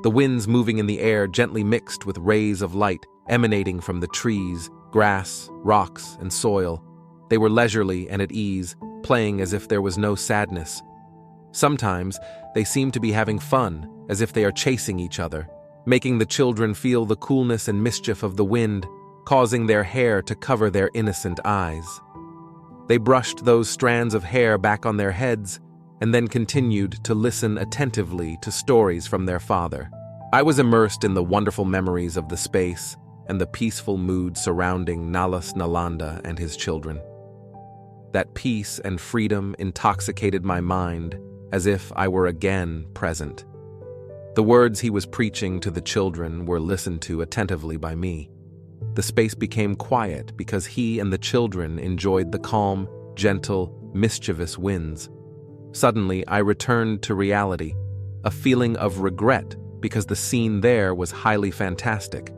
The winds moving in the air gently mixed with rays of light emanating from the trees, grass, rocks, and soil. They were leisurely and at ease, playing as if there was no sadness. Sometimes they seemed to be having fun, as if they are chasing each other, making the children feel the coolness and mischief of the wind, causing their hair to cover their innocent eyes. They brushed those strands of hair back on their heads and then continued to listen attentively to stories from their father. I was immersed in the wonderful memories of the space and the peaceful mood surrounding Nalas Nalanda and his children. That peace and freedom intoxicated my mind as if I were again present. The words he was preaching to the children were listened to attentively by me. The space became quiet because he and the children enjoyed the calm, gentle, mischievous winds. Suddenly, I returned to reality, a feeling of regret because the scene there was highly fantastic.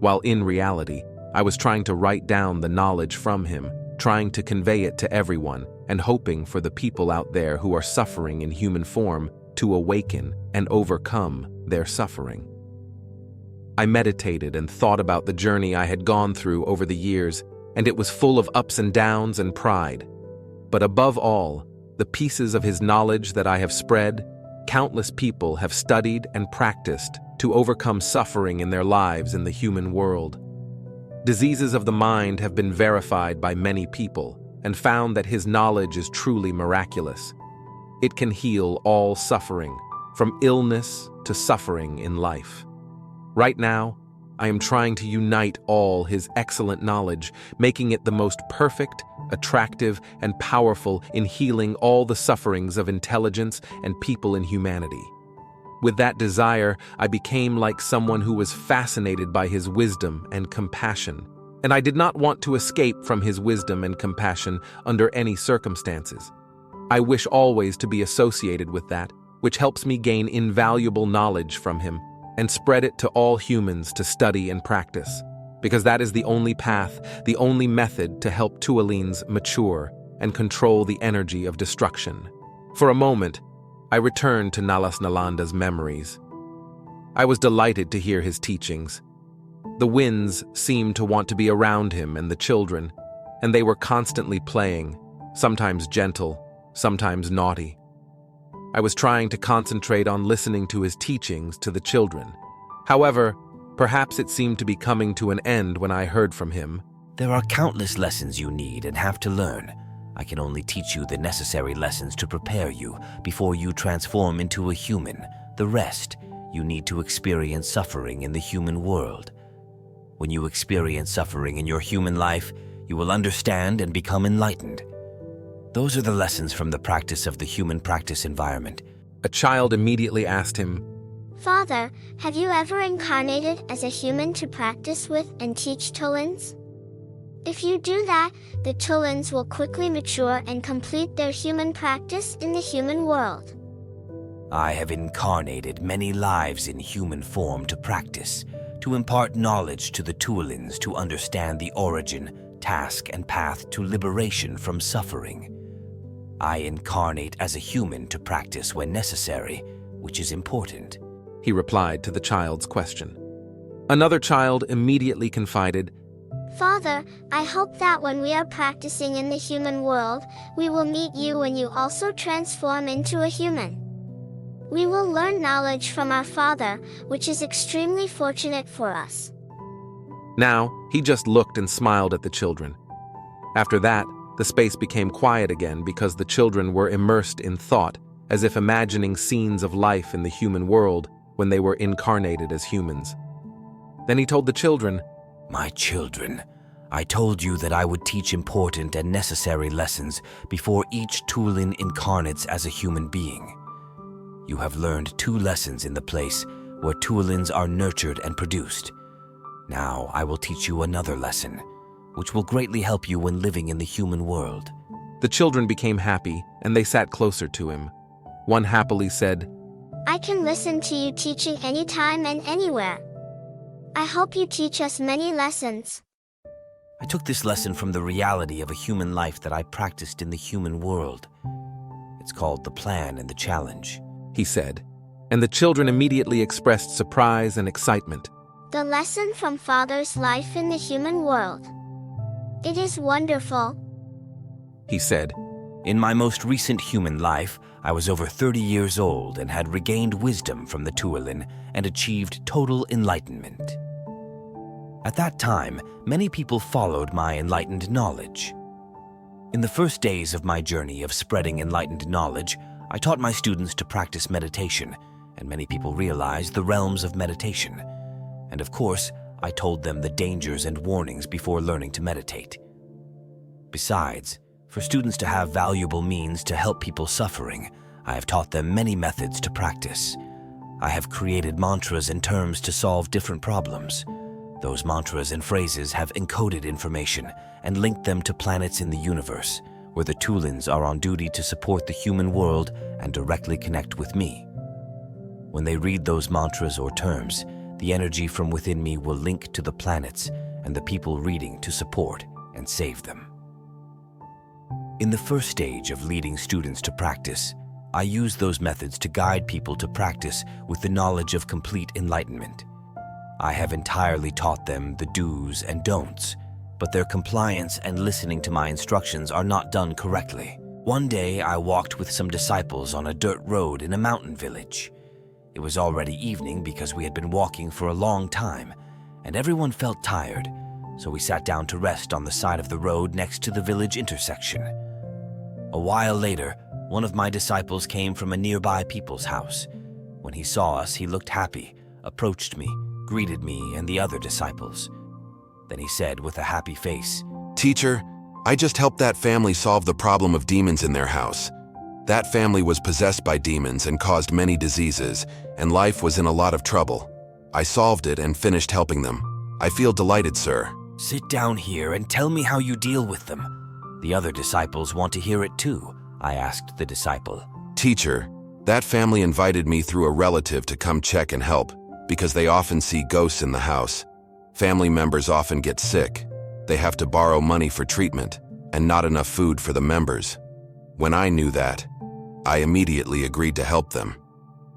While in reality, I was trying to write down the knowledge from him, trying to convey it to everyone, and hoping for the people out there who are suffering in human form to awaken and overcome their suffering. I meditated and thought about the journey I had gone through over the years, and it was full of ups and downs and pride. But above all, the pieces of his knowledge that I have spread, countless people have studied and practiced to overcome suffering in their lives in the human world. Diseases of the mind have been verified by many people and found that his knowledge is truly miraculous. It can heal all suffering, from illness to suffering in life. Right now, I am trying to unite all his excellent knowledge, making it the most perfect, attractive, and powerful in healing all the sufferings of intelligence and people in humanity. With that desire, I became like someone who was fascinated by his wisdom and compassion, and I did not want to escape from his wisdom and compassion under any circumstances. I wish always to be associated with that, which helps me gain invaluable knowledge from him and spread it to all humans to study and practice, because that is the only path, the only method to help Tuolines mature and control the energy of destruction. For a moment, I returned to Nalas Nalanda's memories. I was delighted to hear his teachings. The winds seemed to want to be around him and the children, and they were constantly playing, sometimes gentle, sometimes naughty. I was trying to concentrate on listening to his teachings to the children. However, perhaps it seemed to be coming to an end when I heard from him. There are countless lessons you need and have to learn. I can only teach you the necessary lessons to prepare you before you transform into a human. The rest, you need to experience suffering in the human world. When you experience suffering in your human life, you will understand and become enlightened. Those are the lessons from the practice of the human practice environment. A child immediately asked him, Father, have you ever incarnated as a human to practice with and teach Tuolins? If you do that, the Tuolins will quickly mature and complete their human practice in the human world. I have incarnated many lives in human form to practice, to impart knowledge to the Tuolins to understand the origin, task, and path to liberation from suffering. I incarnate as a human to practice when necessary, which is important. He replied to the child's question. Another child immediately confided, Father, I hope that when we are practicing in the human world, we will meet you when you also transform into a human. We will learn knowledge from our Father, which is extremely fortunate for us. Now, he just looked and smiled at the children. After that, the space became quiet again because the children were immersed in thought, as if imagining scenes of life in the human world when they were incarnated as humans. Then he told the children, My children, I told you that I would teach important and necessary lessons before each Tuolin incarnates as a human being. You have learned 2 lessons in the place where Tuolins are nurtured and produced. Now I will teach you another lesson, which will greatly help you when living in the human world. The children became happy, and they sat closer to him. One happily said, I can listen to you teaching anytime and anywhere. I hope you teach us many lessons. I took this lesson from the reality of a human life that I practiced in the human world. It's called the plan and the challenge. He said. and the children immediately expressed surprise and excitement. The lesson from Father's life in the human world. It is wonderful, He said. In my most recent human life, I was over 30 years old and had regained wisdom from the Tuolin and achieved total enlightenment. At that time, many people followed my enlightened knowledge. In the first days of my journey of spreading enlightened knowledge, I taught my students to practice meditation, and many people realized the realms of meditation. And of course, I told them the dangers and warnings before learning to meditate. Besides, for students to have valuable means to help people suffering, I have taught them many methods to practice. I have created mantras and terms to solve different problems. Those mantras and phrases have encoded information and linked them to planets in the universe, where the Tuolins are on duty to support the human world and directly connect with me. When they read those mantras or terms, the energy from within me will link to the planets and the people reading to support and save them. In the first stage of leading students to practice, I use those methods to guide people to practice with the knowledge of complete enlightenment. I have entirely taught them the do's and don'ts, but their compliance and listening to my instructions are not done correctly. One day, I walked with some disciples on a dirt road in a mountain village. It was already evening because we had been walking for a long time, and everyone felt tired, so we sat down to rest on the side of the road next to the village intersection. A while later, one of my disciples came from a nearby people's house. When he saw us, he looked happy, approached me, greeted me and the other disciples. Then he said with a happy face, "Teacher, I just helped that family solve the problem of demons in their house. That family was possessed by demons and caused many diseases, and life was in a lot of trouble. I solved it and finished helping them. I feel delighted, sir." "Sit down here and tell me how you deal with them. The other disciples want to hear it too," I asked the disciple. "Teacher, that family invited me through a relative to come check and help, because they often see ghosts in the house. Family members often get sick. They have to borrow money for treatment, and not enough food for the members. When I knew that, I immediately agreed to help them.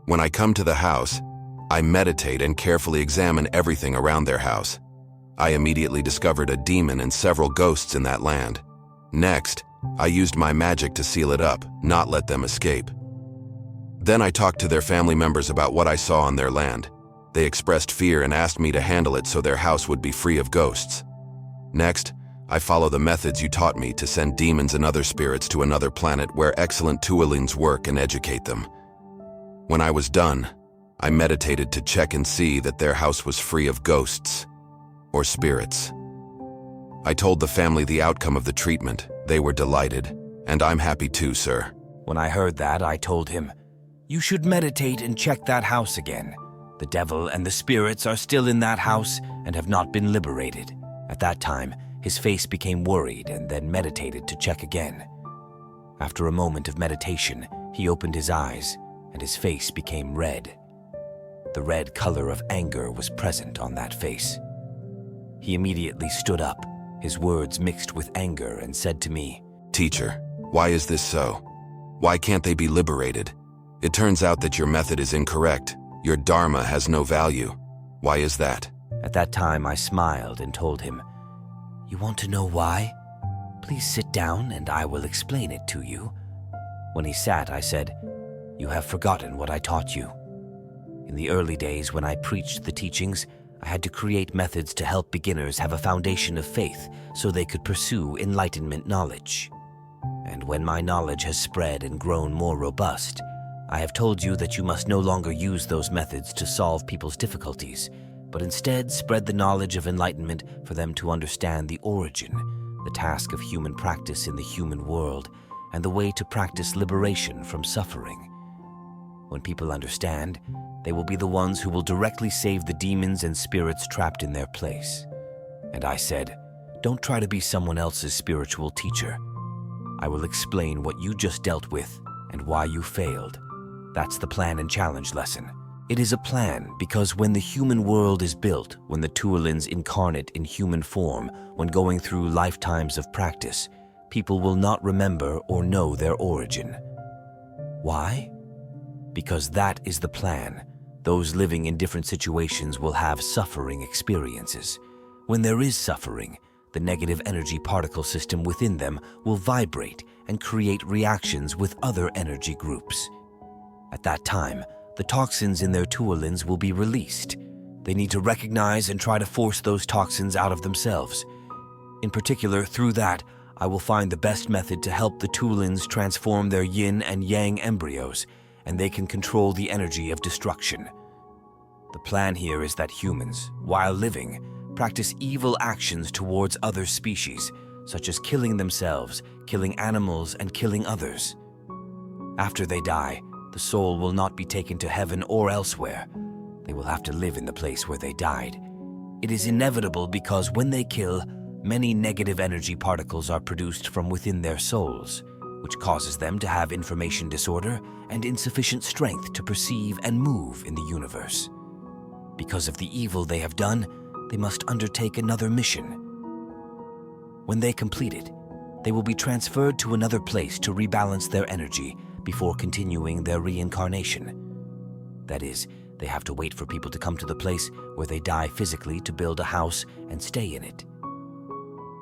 When I come to the house, I meditate and carefully examine everything around their house. I immediately discovered a demon and several ghosts in that land. Next, I used my magic to seal it up, not let them escape. Then I talked to their family members about what I saw on their land. They expressed fear and asked me to handle it so their house would be free of ghosts. Next, I follow the methods you taught me to send demons and other spirits to another planet where excellent Tuolins work and educate them. When I was done, I meditated to check and see that their house was free of ghosts or spirits. I told the family the outcome of the treatment. They were delighted, and I'm happy too, sir." When I heard that, I told him, "You should meditate and check that house again. The devil and the spirits are still in that house and have not been liberated." At that time, his face became worried and then meditated to check again. After a moment of meditation, he opened his eyes and his face became red. The red color of anger was present on that face. He immediately stood up, his words mixed with anger, and said to me, "Teacher, why is this so? Why can't they be liberated? It turns out that your method is incorrect. Your dharma has no value. Why is that?" At that time, I smiled and told him, "You want to know why? Please sit down and I will explain it to you." When he sat, I said, "You have forgotten what I taught you. In the early days when I preached the teachings, I had to create methods to help beginners have a foundation of faith so they could pursue enlightenment knowledge. And when my knowledge has spread and grown more robust, I have told you that you must no longer use those methods to solve people's difficulties, but instead spread the knowledge of enlightenment for them to understand the origin, the task of human practice in the human world, and the way to practice liberation from suffering. When people understand, they will be the ones who will directly save the demons and spirits trapped in their place." And I said, "Don't try to be someone else's spiritual teacher. I will explain what you just dealt with and why you failed. That's the plan and challenge lesson. It is a plan because when the human world is built, when the Tuolins incarnate in human form, when going through lifetimes of practice, people will not remember or know their origin. Why? Because that is the plan. Those living in different situations will have suffering experiences. When there is suffering, the negative energy particle system within them will vibrate and create reactions with other energy groups. At that time, the toxins in their tuolins will be released. They need to recognize and try to force those toxins out of themselves. In particular, through that, I will find the best method to help the tuolins transform their yin and yang embryos, and they can control the energy of destruction. The plan here is that humans, while living, practice evil actions towards other species, such as killing themselves, killing animals, and killing others. After they die, the soul will not be taken to heaven or elsewhere. They will have to live in the place where they died. It is inevitable because when they kill, many negative energy particles are produced from within their souls, which causes them to have information disorder and insufficient strength to perceive and move in the universe. Because of the evil they have done, they must undertake another mission. When they complete it, they will be transferred to another place to rebalance their energy before continuing their reincarnation. That is, they have to wait for people to come to the place where they die physically to build a house and stay in it.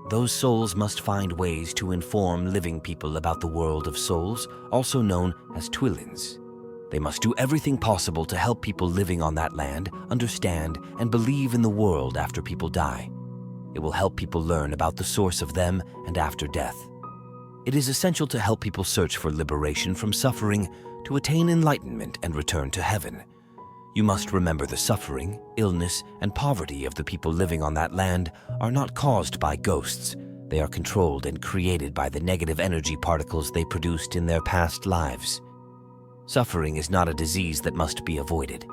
Those souls must find ways to inform living people about the world of souls, also known as tuolins. They must do everything possible to help people living on that land understand and believe in the world after people die. It will help people learn about the source of them and after death. It is essential to help people search for liberation from suffering to attain enlightenment and return to heaven. You must remember the suffering, illness, and poverty of the people living on that land are not caused by ghosts. They are controlled and created by the negative energy particles they produced in their past lives. Suffering is not a disease that must be avoided.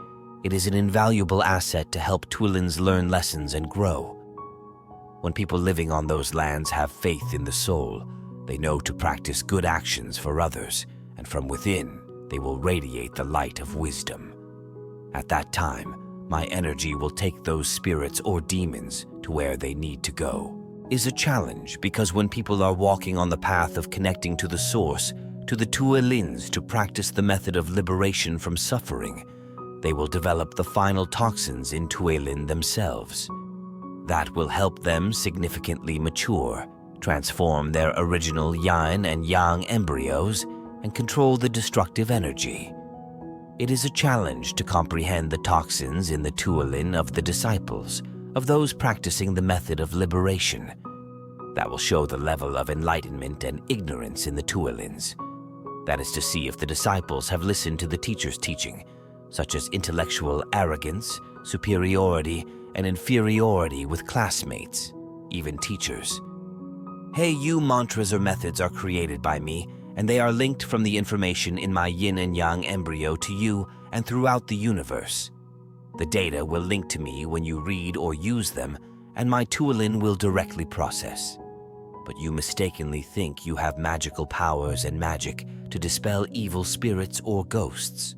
It is an invaluable asset to help tuolins learn lessons and grow. When people living on those lands have faith in the soul, they know to practice good actions for others, and from within, they will radiate the light of wisdom. At that time, my energy will take those spirits or demons to where they need to go. Is a challenge because when people are walking on the path of connecting to the source, to the tuolins to practice the method of liberation from suffering, they will develop the final toxins in tuolin themselves. That will help them significantly mature, transform their original yin and yang embryos, and control the destructive energy. It is a challenge to comprehend the toxins in the tuolin of the disciples, of those practicing the method of liberation. That will show the level of enlightenment and ignorance in the tuolins. That is to see if the disciples have listened to the teacher's teaching, such as intellectual arrogance, superiority, and inferiority with classmates, even teachers. Hey, you mantras or methods are created by me, and they are linked from the information in my yin and yang embryo to you and throughout the universe. The data will link to me when you read or use them, and my tuolin will directly process. But you mistakenly think you have magical powers and magic to dispel evil spirits or ghosts.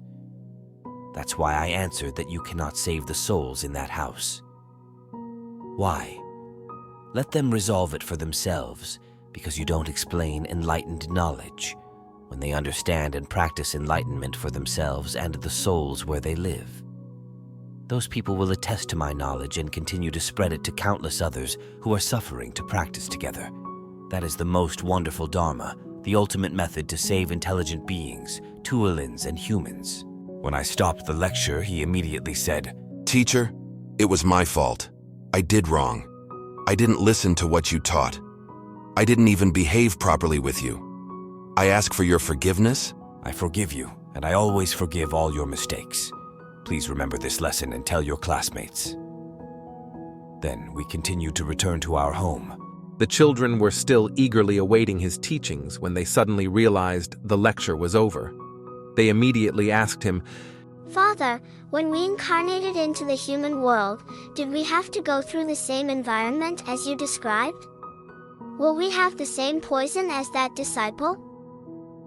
That's why I answered that you cannot save the souls in that house. Why? Let them resolve it for themselves, because you don't explain enlightened knowledge. When they understand and practice enlightenment for themselves and the souls where they live, those people will attest to my knowledge and continue to spread it to countless others who are suffering to practice together. That is the most wonderful Dharma, the ultimate method to save intelligent beings, tuolins, and humans. When I stopped the lecture, he immediately said, Teacher, it was my fault. I did wrong. I didn't listen to what you taught. I didn't even behave properly with you. I ask for your forgiveness. I forgive you, and I always forgive all your mistakes. Please remember this lesson and tell your classmates. Then we continued to return to our home. The children were still eagerly awaiting his teachings when they suddenly realized the lecture was over. They immediately asked him, Father, when we incarnated into the human world, did we have to go through the same environment as you described? Will we have the same poison as that disciple?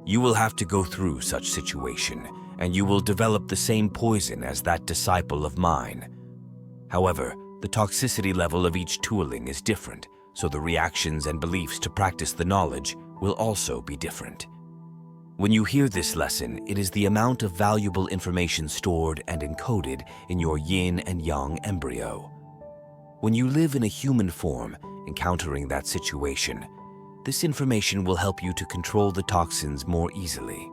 You will have to go through such situation, and you will develop the same poison as that disciple of mine. However, the toxicity level of each tuolin is different, so the reactions and beliefs to practice the knowledge will also be different. When you hear this lesson, it is the amount of valuable information stored and encoded in your yin and yang embryo. When you live in a human form, encountering that situation, this information will help you to control the toxins more easily.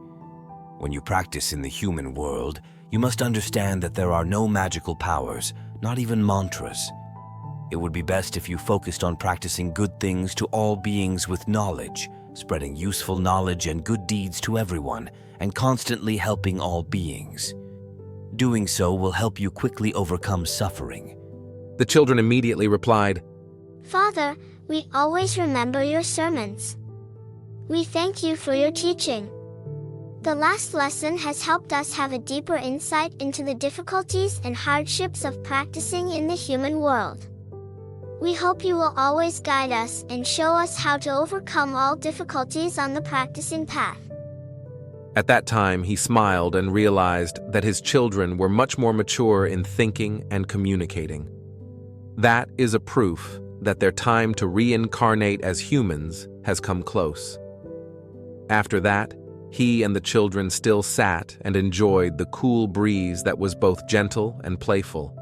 When you practice in the human world, you must understand that there are no magical powers, not even mantras. It would be best if you focused on practicing good things to all beings with knowledge, spreading useful knowledge and good deeds to everyone, and constantly helping all beings. Doing so will help you quickly overcome suffering. The children immediately replied, Father, we always remember your sermons. We thank you for your teaching. The last lesson has helped us have a deeper insight into the difficulties and hardships of practicing in the human world. We hope you will always guide us and show us how to overcome all difficulties on the practicing path. At that time, he smiled and realized that his children were much more mature in thinking and communicating. That is a proof that their time to reincarnate as humans has come close. After that, he and the children still sat and enjoyed the cool breeze that was both gentle and playful.